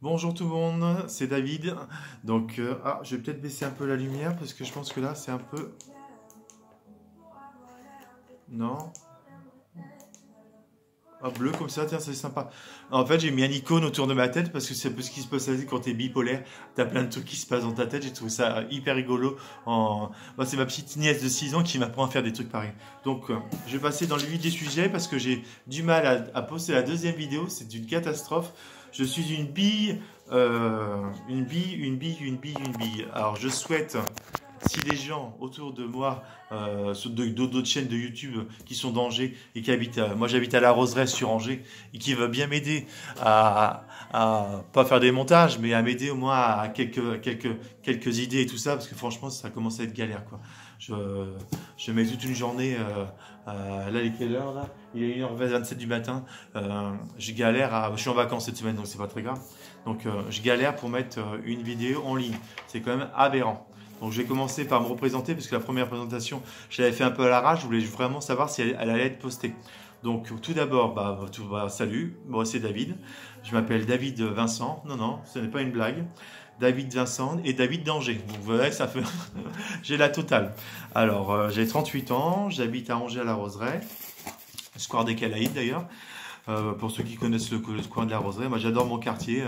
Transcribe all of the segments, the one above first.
Bonjour tout le monde, c'est David. Donc, je vais peut-être baisser un peu la lumière parce que je pense que là c'est un peu... Non? Ah, bleu comme ça, tiens, c'est sympa. En fait, j'ai mis un icône autour de ma tête parce que c'est un peu ce qui se passe quand t'es bipolaire. T'as plein de trucs qui se passent dans ta tête. J'ai trouvé ça hyper rigolo. Moi, c'est ma petite nièce de 6 ans qui m'apprend à faire des trucs pareils. Donc, je vais passer dans le vif des sujets parce que j'ai du mal à poster la deuxième vidéo. C'est une catastrophe. Je suis une bille, une bille. Alors, je souhaite, si des gens autour de moi, sur d'autres chaînes de YouTube qui sont d'Angers et qui habitent, moi j'habite à La Roseraie sur Angers et qui va bien m'aider à pas faire des montages, mais à m'aider au moins à quelques idées et tout ça, parce que franchement ça commence à être galère quoi. Je, je mets toute une journée, là il est quelle heure là? Il est 1h27 du matin, je galère je suis en vacances cette semaine donc c'est pas très grave. Donc je galère pour mettre une vidéo en ligne, c'est quand même aberrant. Donc je vais commencer par me représenter parce que la première présentation, je l'avais fait un peu à l'arrache, je voulais vraiment savoir si elle allait être postée. Donc tout d'abord, salut, moi c'est David, je m'appelle David Vincent, non, ce n'est pas une blague, David Vincent et David d'Angers. Donc vous voyez, ça fait, j'ai la totale. Alors j'ai 38 ans, j'habite à Angers à la Roseraie, Square des Calaïdes d'ailleurs. Pour ceux qui connaissent le coin de la Roseraie, moi j'adore mon quartier.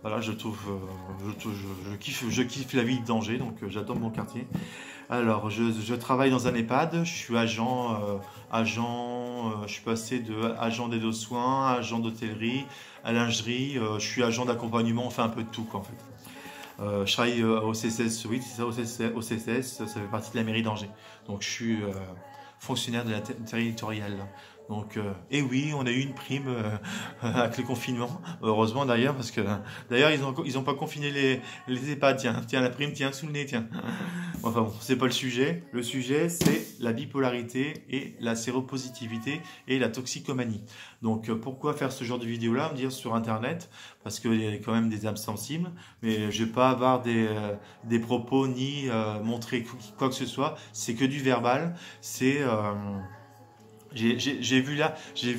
Voilà, je trouve, je kiffe la ville d'Angers, donc j'adore mon quartier. Alors, je travaille dans un EHPAD, je suis je suis passé de agent d'aide aux soins, agent d'hôtellerie, à lingerie, je suis agent d'accompagnement, on fait un peu de tout quoi, en fait. Je travaille au CCS, oui, c'est ça, au CCS, ça fait partie de la mairie d'Angers. Donc, je suis fonctionnaire de la territoriale. Donc, et oui, on a eu une prime avec le confinement, heureusement d'ailleurs, parce que d'ailleurs ils ont pas confiné les EHPAD. Tiens la prime, tiens sous le nez, tiens. Enfin bon, c'est pas le sujet. Le sujet c'est la bipolarité et la séropositivité et la toxicomanie. Donc, pourquoi faire ce genre de vidéo là, me dire sur internet, parce qu'il y a quand même des âmes sensibles, mais je vais pas avoir des propos ni montrer quoi que ce soit. C'est que du verbal. C'est j'ai vu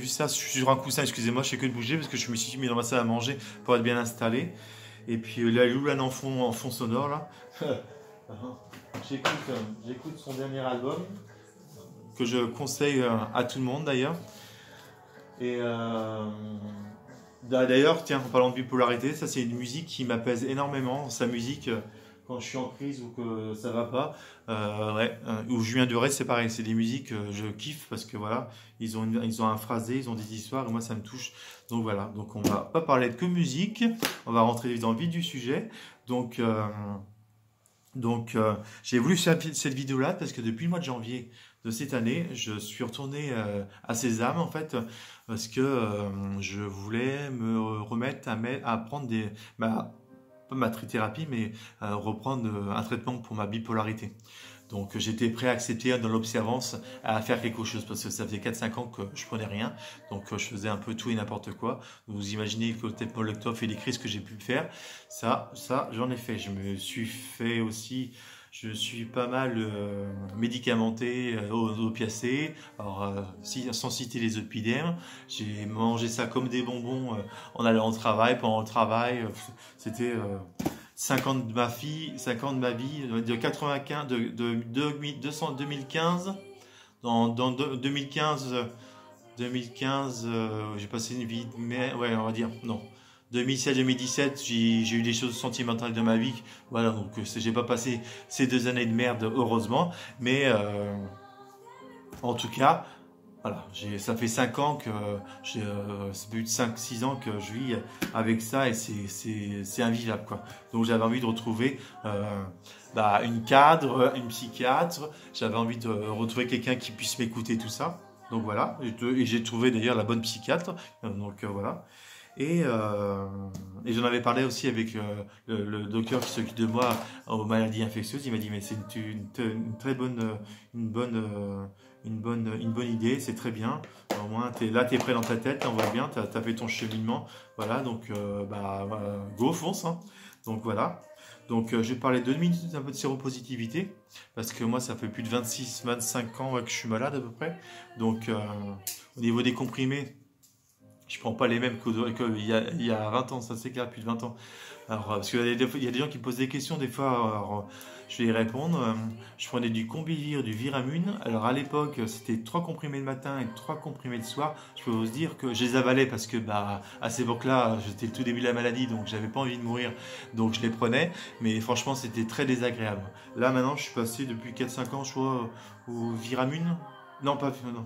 ça sur un coussin, excusez-moi, je fais que de bouger parce que je me suis mis dans ma salle à manger pour être bien installé. Et puis là, Loulan en fond sonore là. J'écoute son dernier album que je conseille à tout le monde d'ailleurs. Et d'ailleurs, tiens, en parlant de bipolarité, ça c'est une musique qui m'apaise énormément. Sa musique, quand je suis en crise ou que ça va pas, ou Julien Doré, c'est pareil, c'est des musiques que je kiffe parce que voilà, ils ont un phrasé, ils ont des histoires et moi ça me touche. Donc voilà, donc on va pas parler que musique, on va rentrer dans le vif du sujet. Donc, j'ai voulu faire cette vidéo-là parce que depuis le mois de janvier de cette année, je suis retourné à Sésame en fait parce que je voulais me remettre à prendre pas ma trithérapie, mais reprendre un traitement pour ma bipolarité. Donc j'étais prêt à accepter dans l'observance à faire quelque chose parce que ça faisait 4-5 ans que je prenais rien. Donc je faisais un peu tout et n'importe quoi. Vous imaginez que le Molotov et les crises que j'ai pu faire, ça j'en ai fait. Je suis pas mal médicamenté, opiacé. Alors sans citer les opidèmes, j'ai mangé ça comme des bonbons en allant au travail, pendant le travail. C'était 50 de ma vie, de 95, de 2015, dans 2015, j'ai passé une vie, mais ouais, on va dire, non. 2016-2017, j'ai eu des choses sentimentales de ma vie, voilà, donc j'ai pas passé ces 2 années de merde, heureusement, mais en tout cas, voilà, ça fait 5 ans que ça fait plus de 5-6 ans que je vis avec ça et c'est invivable quoi. Donc j'avais envie de retrouver une cadre, une psychiatre, j'avais envie de retrouver quelqu'un qui puisse m'écouter tout ça. Donc voilà, et j'ai trouvé d'ailleurs la bonne psychiatre. Donc voilà. Et j'en avais parlé aussi avec le docteur qui s'occupe de moi aux maladies infectieuses. Il m'a dit mais c'est une très bonne une bonne idée, c'est très bien. Au moins t'es prêt dans ta tête, t'en vois bien, t'as fait ton cheminement. Voilà, donc voilà, go fonce. Hein. Donc voilà. Donc je vais parler 2 minutes un peu de séropositivité parce que moi ça fait plus de 26-25 ans que je suis malade à peu près. Donc au niveau des comprimés, Je prends pas les mêmes qu'il y a 20 ans, ça c'est clair, plus de 20 ans. Alors, parce qu'il y a des gens qui me posent des questions, des fois, alors, je vais y répondre. Je prenais du Combivir, du Viramune. Alors à l'époque, c'était 3 comprimés le matin et 3 comprimés le soir. Je peux vous dire que je les avalais parce que bah, à cette époque-là, j'étais le tout début de la maladie, donc j'avais pas envie de mourir, donc je les prenais. Mais franchement, c'était très désagréable. Là maintenant, je suis passé depuis 4-5 ans, je crois, au Viramune. Non, pas, non,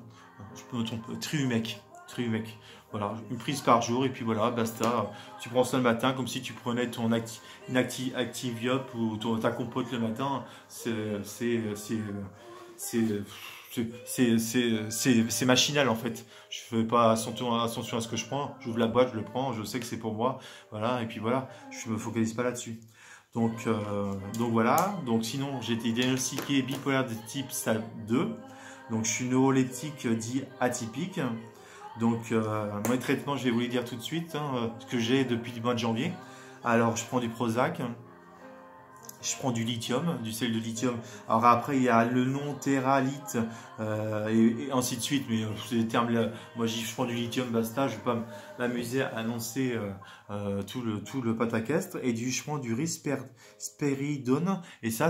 je me trompe, Triumec. Triumec. Voilà, une prise par jour et puis voilà, basta. Tu prends ça le matin comme si tu prenais ton Activiop ou ta compote le matin. C'est machinal en fait. Je fais pas attention à ce que je prends. J'ouvre la boîte, je le prends, je sais que c'est pour moi. Voilà, et puis voilà, je me focalise pas là-dessus. Donc voilà. Donc sinon, j'ai été diagnostiqué bipolaire de type stade 2. Donc je suis neuroleptique dit atypique. Donc, mon traitement, je vais vous les dire tout de suite, hein, ce que j'ai depuis le mois de janvier. Alors, je prends du Prozac, je prends du lithium, du sel de lithium. Alors après, il y a le non-terralite et ainsi de suite. Mais c'est des termes là. Moi, je prends du lithium, basta. Je ne vais pas m'amuser à annoncer tout le pataquestre. Et je prends du risperidone. Et ça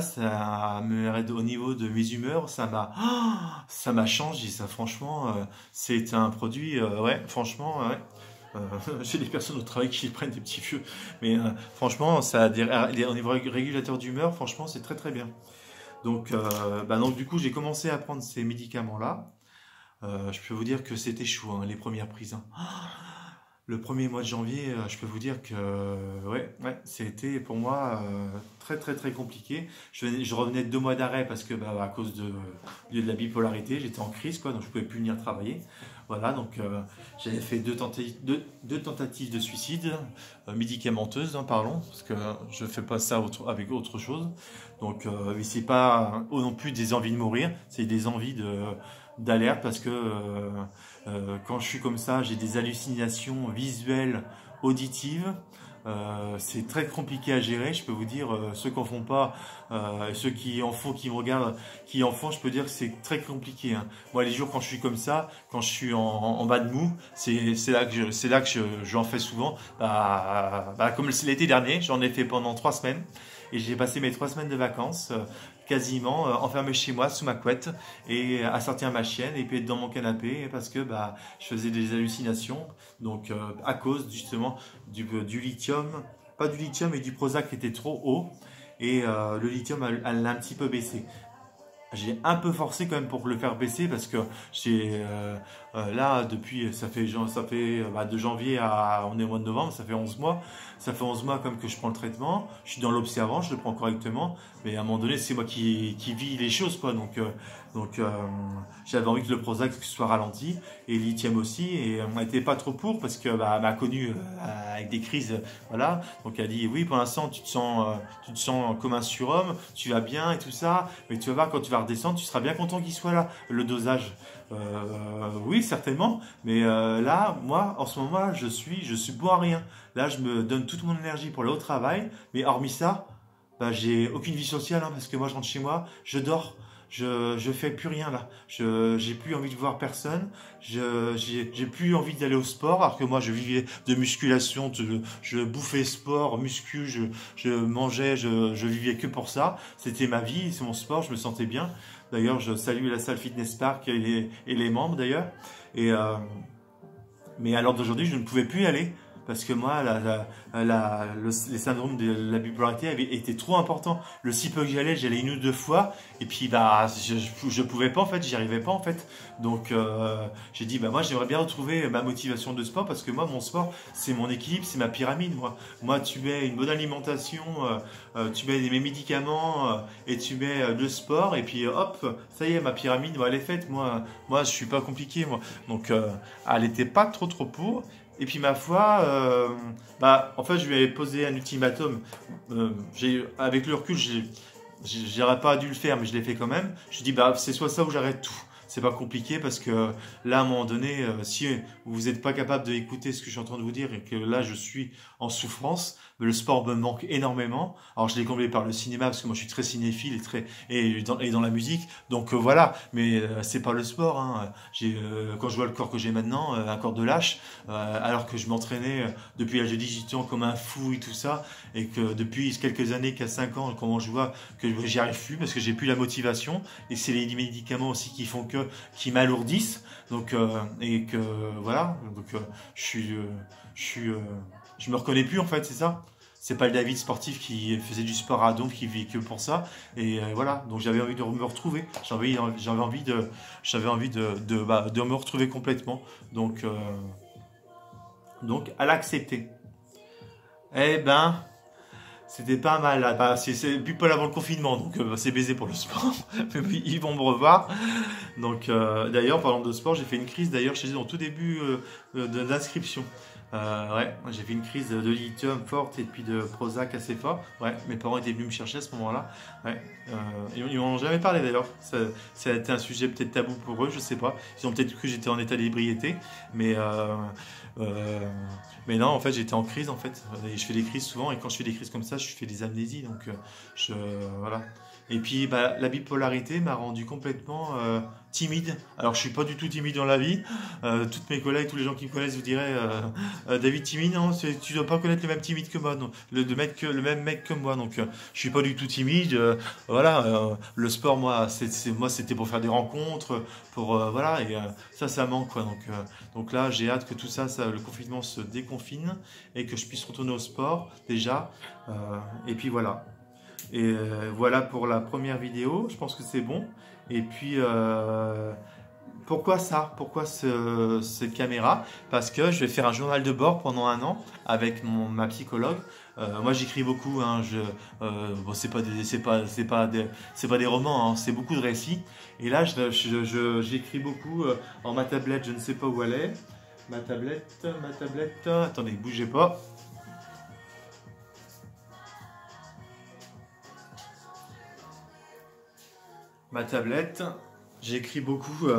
me aide au niveau de mes humeurs. Ça m'a changé. Ça, franchement, c'est un produit, ouais, franchement, ouais. J'ai des personnes au travail qui prennent des petits vieux, mais franchement, ça au niveau régulateur d'humeur, franchement, c'est très très bien. Donc du coup, j'ai commencé à prendre ces médicaments-là. Je peux vous dire que c'était chaud, hein, les premières prises. Hein. Le premier mois de janvier, je peux vous dire que ouais, c'était pour moi très très très compliqué. Je revenais de 2 mois d'arrêt parce que à cause de la bipolarité, j'étais en crise quoi, donc je pouvais plus venir travailler. Voilà, donc j'avais fait deux tentatives de suicide médicamenteuses, hein, parlons, parce que je fais pas ça avec autre chose. Donc mais c'est pas non plus des envies de mourir, c'est des envies d'alerte parce que quand je suis comme ça, j'ai des hallucinations visuelles, auditives. C'est très compliqué à gérer, je peux vous dire, ceux qui en font pas, ceux qui en font, qui me regardent, qui en font, je peux dire que c'est très compliqué. Hein. Moi, les jours quand je suis comme ça, quand je suis en bas de mou, c'est là que j'en fais souvent. Comme l'été dernier, j'en ai fait pendant 3 semaines et j'ai passé mes 3 semaines de vacances. Quasiment enfermé chez moi sous ma couette et à sortir ma chienne et puis être dans mon canapé parce que je faisais des hallucinations donc à cause justement du lithium, pas du lithium mais du Prozac qui était trop haut et le lithium elle l'a un petit peu baissé. J'ai un peu forcé quand même pour le faire baisser parce que j'ai là depuis ça fait de janvier à on est au mois de novembre, ça fait 11 mois. Ça fait 11 mois comme que je prends le traitement, je suis dans l'observant, je le prends correctement, mais à un moment donné c'est moi qui vis les choses quoi. Donc j'avais envie que le Prozac soit ralenti et le lithium aussi et on n'était pas trop pour parce que m'a connu avec des crises voilà. Donc elle a dit oui pour l'instant tu te sens comme un surhomme, tu vas bien et tout ça, mais tu vas voir quand tu vas redescendre, tu seras bien content qu'il soit là le dosage. Oui certainement, mais là moi en ce moment je suis bon à rien. Là je me donne toute mon énergie pour aller au travail, mais hormis ça, j'ai aucune vie sociale hein, parce que moi je rentre chez moi, je dors. Je fais plus rien là. J'ai plus envie de voir personne. J'ai plus envie d'aller au sport. Alors que moi, je vivais de musculation. Je bouffais sport, muscu. Je mangeais. Je vivais que pour ça. C'était ma vie. C'est mon sport. Je me sentais bien. D'ailleurs, je salue la salle Fitness Park et les membres d'ailleurs. Mais à l'heure d'aujourd'hui, je ne pouvais plus y aller. Parce que moi, les syndromes de la bipolarité avaient été trop importants. Le si peu que j'allais 1 ou 2 fois. Et puis, je pouvais pas en fait, j'y arrivais pas en fait. Donc, j'ai dit, moi, j'aimerais bien retrouver ma motivation de sport parce que moi, mon sport, c'est mon équilibre, c'est ma pyramide. Moi, tu mets une bonne alimentation, tu mets mes médicaments et tu mets le sport. Et puis, hop, ça y est, ma pyramide, elle est faite. Moi, je suis pas compliqué, moi. Donc, elle était pas trop pour. Et puis ma foi, en fait, je lui avais posé un ultimatum. Avec le recul, j'aurais pas dû le faire, mais je l'ai fait quand même. Je dis, c'est soit ça ou j'arrête tout. c'est pas compliqué parce que là, à un moment donné, si vous n'êtes pas capable d'écouter ce que je suis en train de vous dire et que là, je suis en souffrance, le sport me manque énormément. Alors, je l'ai comblé par le cinéma parce que moi, je suis très cinéphile et dans la musique. Donc voilà, mais c'est pas le sport. Hein. Quand je vois le corps que j'ai maintenant, un corps de lâche, alors que je m'entraînais depuis l'âge de 18 ans comme un fou et tout ça, et que depuis quelques années, qu'à 5 ans, comment je vois que j'y arrive plus parce que j'ai plus la motivation et c'est les médicaments aussi qui m'alourdissent. Donc et que voilà, donc je me reconnais plus en fait, c'est ça. C'est pas le David sportif qui faisait du sport à donf, qui vit que pour ça. Et voilà, donc j'avais envie de me retrouver. J'avais envie de me retrouver complètement. Donc à l'accepter. Eh ben, c'était pas mal. Là. Bah, c'est plus pas avant le confinement, donc c'est baisé pour le sport. Mais oui, ils vont me revoir. Donc d'ailleurs, parlant de sport, j'ai fait une crise d'ailleurs chez eux au tout début d'inscription. Ouais, j'ai fait une crise de lithium forte et puis de Prozac assez fort. Ouais, mes parents étaient venus me chercher à ce moment-là. Ouais, ils m'en ont jamais parlé d'ailleurs. Ça a été un sujet peut-être tabou pour eux, je sais pas. Ils ont peut-être cru que j'étais en état d'ébriété, mais euh, mais non, en fait, j'étais en crise en fait. Et je fais des crises souvent et quand je fais des crises comme ça, je fais des amnésies. Donc voilà. Et puis la bipolarité m'a rendu complètement timide. Alors je suis pas du tout timide dans la vie. Toutes mes collègues, tous les gens qui me connaissent vous diraient David timide, non, tu dois pas connaître le même timide que moi, non, le même mec que moi. Donc je suis pas du tout timide. Voilà, le sport moi, moi c'était pour faire des rencontres, pour voilà et ça manque quoi. Donc là j'ai hâte que tout ça, le confinement se déconfine et que je puisse retourner au sport déjà. Et puis voilà. Et voilà pour la première vidéo, je pense que c'est bon. Et puis, pourquoi ça? Pourquoi cette caméra? Parce que je vais faire un journal de bord pendant un an avec ma psychologue. Moi, j'écris beaucoup. Hein, bon, c'est pas des romans. Hein, c'est beaucoup de récits. Et là, j'écris beaucoup en ma tablette. Je ne sais pas où elle est. Ma tablette. Attendez, bougez pas. Ma tablette, j'écris beaucoup,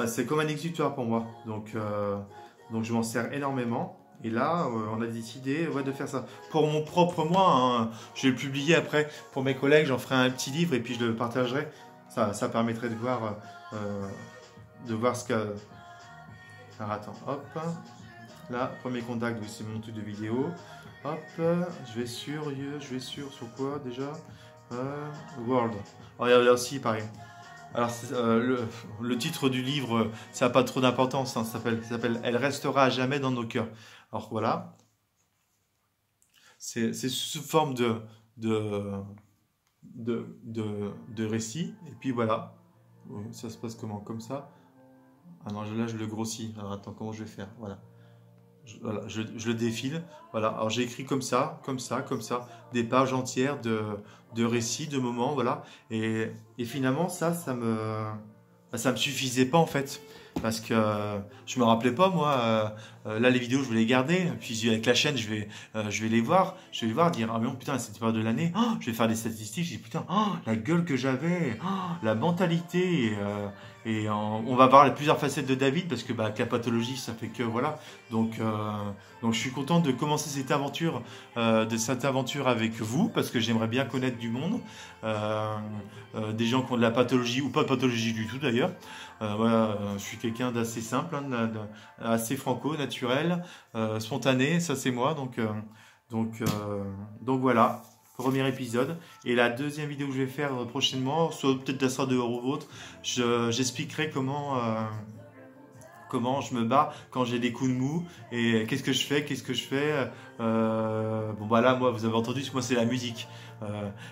c'est comme un exutoire pour moi, donc je m'en sers énormément. Et là, on a décidé de faire ça. Pour mon propre moi, hein, je vais le publier après pour mes collègues, j'en ferai un petit livre et puis je le partagerai. Ça permettrait de voir ce que... Alors attends, hop, là, premier contact, oui, c'est mon truc de vidéo. Hop, je vais sur quoi déjà World. Regardez là aussi, pareil. Alors, le titre du livre, ça n'a pas trop d'importance. Hein, ça s'appelle Elle restera à jamais dans nos cœurs. Alors voilà. C'est sous forme de, de récit. Et puis voilà. Ça se passe comment? Comme ça. Ah non, là, je le grossis. Alors attends, comment je vais faire? Voilà. Voilà, je le défile. Voilà. Alors j'ai écrit comme ça, des pages entières de récits, de moments, voilà. Et finalement, ça me suffisait pas en fait. Parce que je me rappelais pas, moi, là les vidéos je vais les garder, puis avec la chaîne je vais les voir, dire ah mais non, putain c'était pas de l'année, oh, je vais faire des statistiques, je dis putain, oh, la gueule que j'avais, oh, la mentalité, on va voir les plusieurs facettes de David, parce que avec la pathologie ça fait que voilà, donc je suis content de commencer cette aventure avec vous, parce que j'aimerais bien connaître du monde, des gens qui ont de la pathologie ou pas de pathologie du tout d'ailleurs. Voilà, je suis quelqu'un d'assez simple, hein, assez franco, naturel, spontané, ça c'est moi. Donc voilà, premier épisode. Et la deuxième vidéo que je vais faire prochainement, soit peut-être la sorte de ou autre, j'expliquerai comment je me bats quand j'ai des coups de mou et qu'est-ce que je fais. Bon bah là moi vous avez entendu, moi c'est la musique,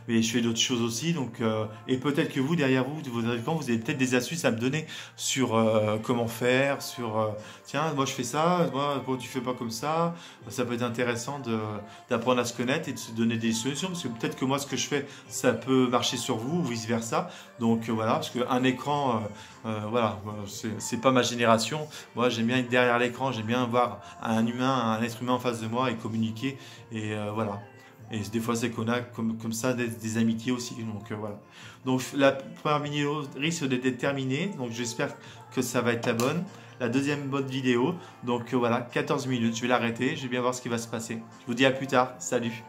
mais je fais d'autres choses aussi, donc et peut-être que vous derrière vous vous avez peut-être des astuces à me donner sur comment faire, tiens moi je fais ça, moi pourquoi tu fais pas comme ça. Ça peut être intéressant d'apprendre à se connaître et de se donner des solutions, parce que peut-être que moi ce que je fais ça peut marcher sur vous ou vice versa. Donc voilà, parce qu'un écran voilà, c'est pas ma génération. Moi j'aime bien être derrière l'écran, j'aime bien voir un être humain en face de moi et communiquer, et voilà. Et des fois, c'est qu'on a comme ça des amitiés aussi. Donc voilà. Donc la première vidéo risque d'être terminée. Donc j'espère que ça va être la bonne. La deuxième bonne vidéo. Donc voilà, 14 minutes. Je vais l'arrêter. Je vais bien voir ce qui va se passer. Je vous dis à plus tard. Salut.